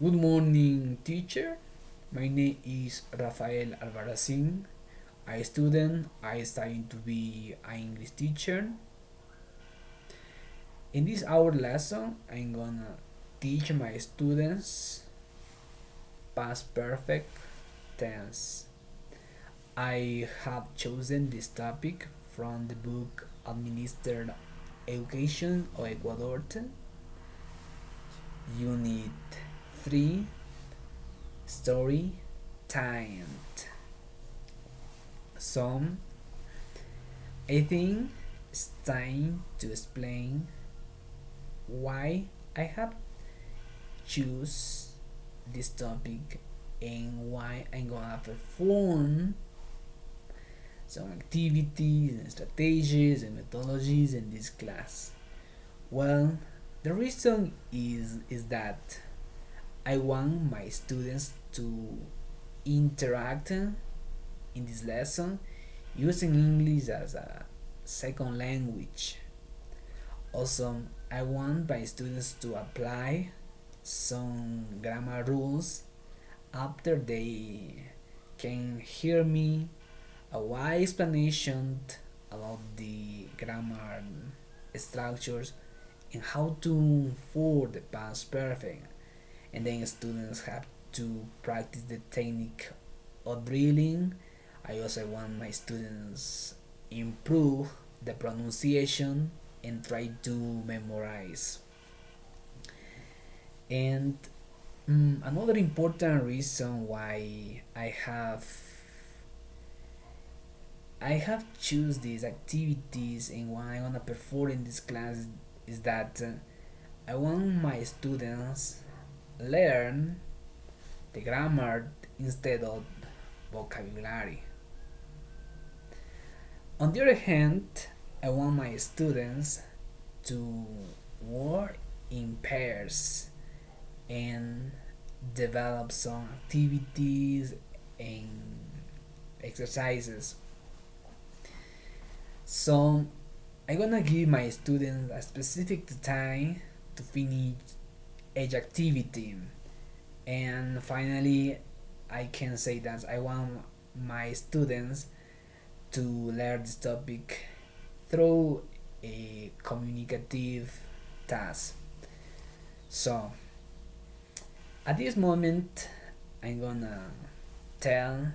Good morning, teacher. My name is Rafael Albarracin. I student. I studying to be an English teacher. In this hour lesson, I'm gonna teach my students past perfect tense. I have chosen this topic from the book Administered Education of Ecuador, Unit 3, Story Time. So, I think it's time to explain why I have choose this topic and why I'm gonna perform some activities and strategies and methodologies in this class. Well, the reason is that I want my students to interact in this lesson using English as a second language. Also, I want my students to apply some grammar rules after they can hear me a wide explanation about the grammar structures and how to for the past perfect. And then students have to practice the technique of drilling. I also want my students improve the pronunciation and try to memorize. And another important reason why I have choose these activities and why I'm gonna perform in this class is that I want my students learn the grammar instead of vocabulary. On the other hand, I want my students to work in pairs and develop some activities and exercises. So I'm gonna give my students a specific time to finish each activity. And finally, I can say that I want my students to learn this topic through a communicative task. So, at this moment, I'm gonna tell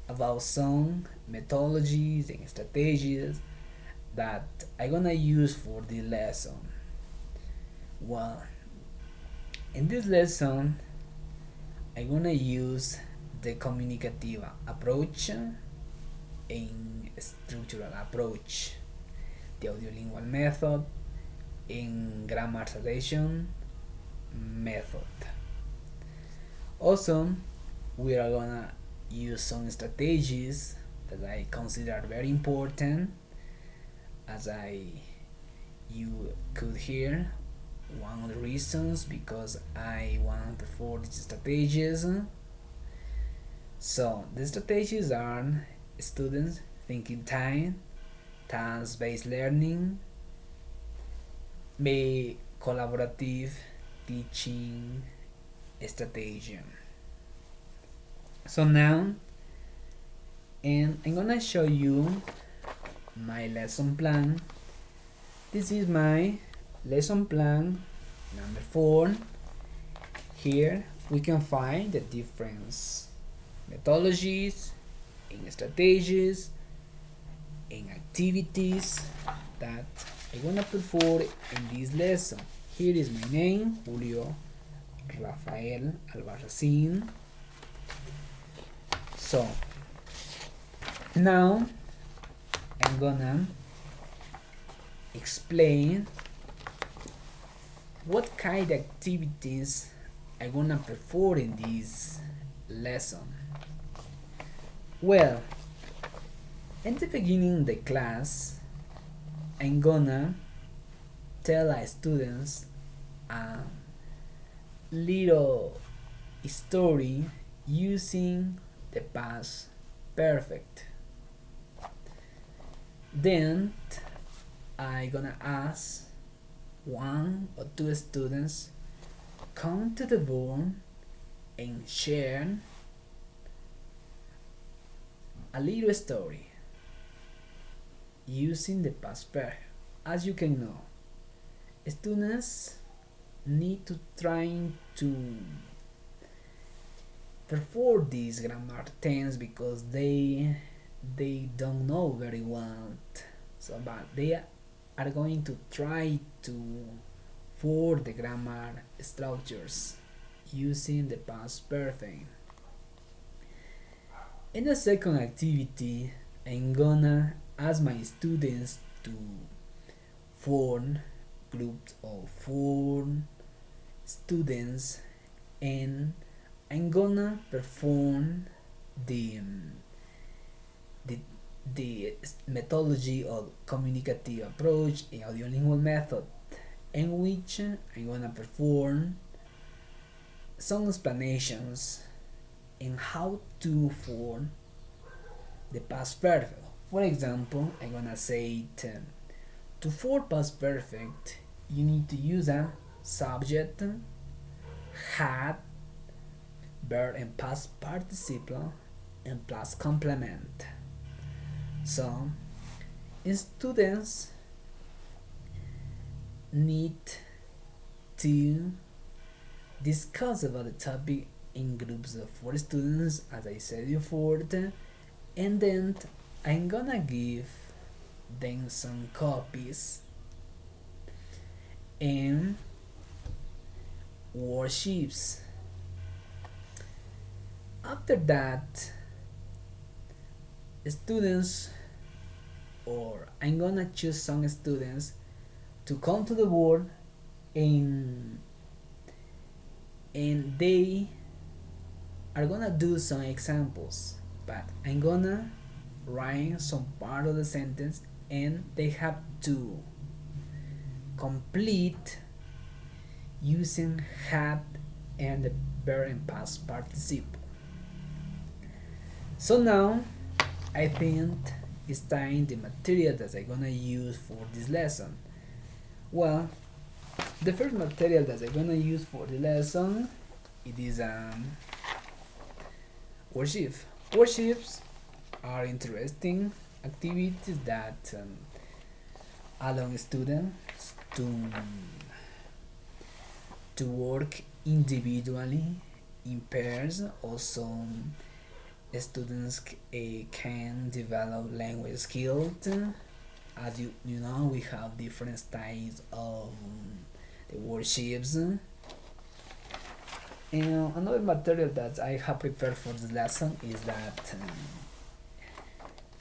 about some methodologies and strategies that I'm gonna use for this lesson. Well, in this lesson, I'm gonna use the communicative approach and structural approach, the audiolingual method, and grammarization method. Also, we are gonna use some strategies that I consider very important, as you could hear one of the reasons because I want to perform these strategies. So the strategies are students thinking time, task-based learning, be collaborative teaching strategy. So now, and I'm gonna show you my lesson plan. This is my lesson plan number 4. Here we can find the different methodologies and strategies and activities that I wanna perform in this lesson. Here is my name, Julio Rafael Albarracin. So now I'm gonna explain what kind of activities I'm gonna perform in this lesson. Well, in the beginning of the class, I'm gonna tell our students a little story using the past perfect. Then I gonna ask one or two students come to the board and share a little story using the past perfect. As you can know, students need to try to perform these grammar tense because they don't know very well. So, but they are going to try to for the grammar structures using the past perfect. In the second activity, I'm gonna ask my students to form groups of 4 students, and I'm gonna perform the the, the methodology of communicative approach in audiolingual method, in which I'm gonna perform some explanations in how to form the past perfect. For example, I'm gonna say to form past perfect, you need to use a subject, had, verb and past participle, and plus complement. So, students need to discuss about the topic in groups of 4 students, as I said before, and then I'm gonna give them some copies and worksheets. After that, students, or I'm gonna choose some students to come to the board, and they are gonna do some examples, but I'm gonna write some part of the sentence and they have to complete using had and the verb and past participle. So now I think it's time the material that I'm gonna use for this lesson. Well, the first material that I'm gonna use for the lesson, it is worksheet. Worksheets are interesting activities that allow students to work individually in pairs. Also, students can develop language skills. As you know, we have different styles of the worksheets. And another material that I have prepared for this lesson is that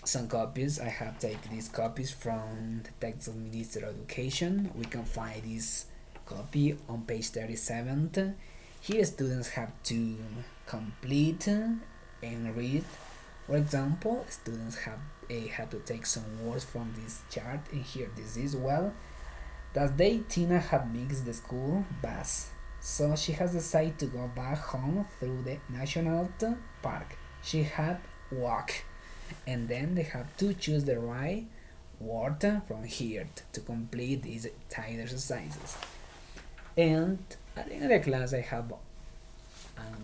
some copies. I have taken these copies from the text of Minister of Education. We can find this copy on page 37. Here students have to complete and read. For example, students have to take some words from this chart, and here this is, well, that day Tina had missed the school bus, so she has decided to go back home through the national park. She had walk, and then they have to choose the right word from here to complete these tight exercises. And at the end of the class, I have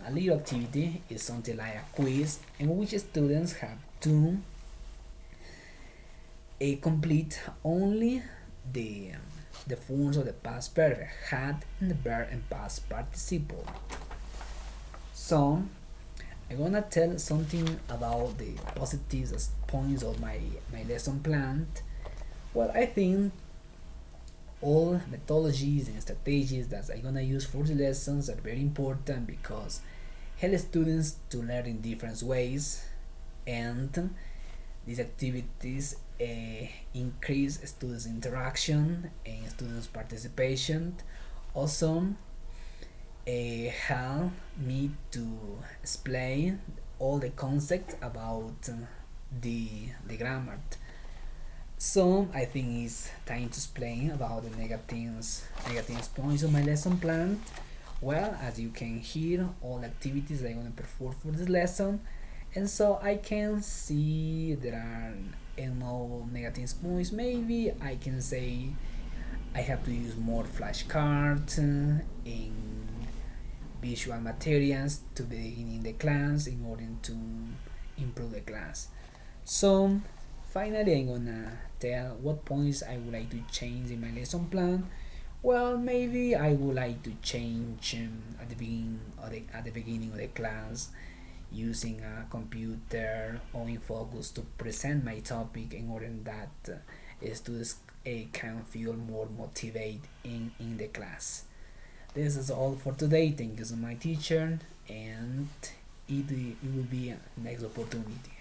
a little activity. Is something like a quiz in which students have to complete only the forms of the past perfect, had and the verb and past participle. So I'm gonna tell something about the positive points of my lesson plan. Well, I think all methodologies and strategies that I'm gonna use for the lessons are very important because help students to learn in different ways, and these activities increase students' interaction and students' participation. Also, help me to explain all the concepts about the grammar. So I think it's time to explain about the negative points of my lesson plan. Well, as you can hear, all activities I'm gonna perform for this lesson, and so I can see there are no negative points. Maybe I can say I have to use more flashcards visual materials to begin in the class in order to improve the class. So finally, I'm gonna tell what points I would like to change in my lesson plan. Well, maybe I would like to change at the beginning of the class using a computer or in focus to present my topic in order that students can feel more motivated in the class. This is all for today. Thank you so much, teacher, and it will be a next opportunity.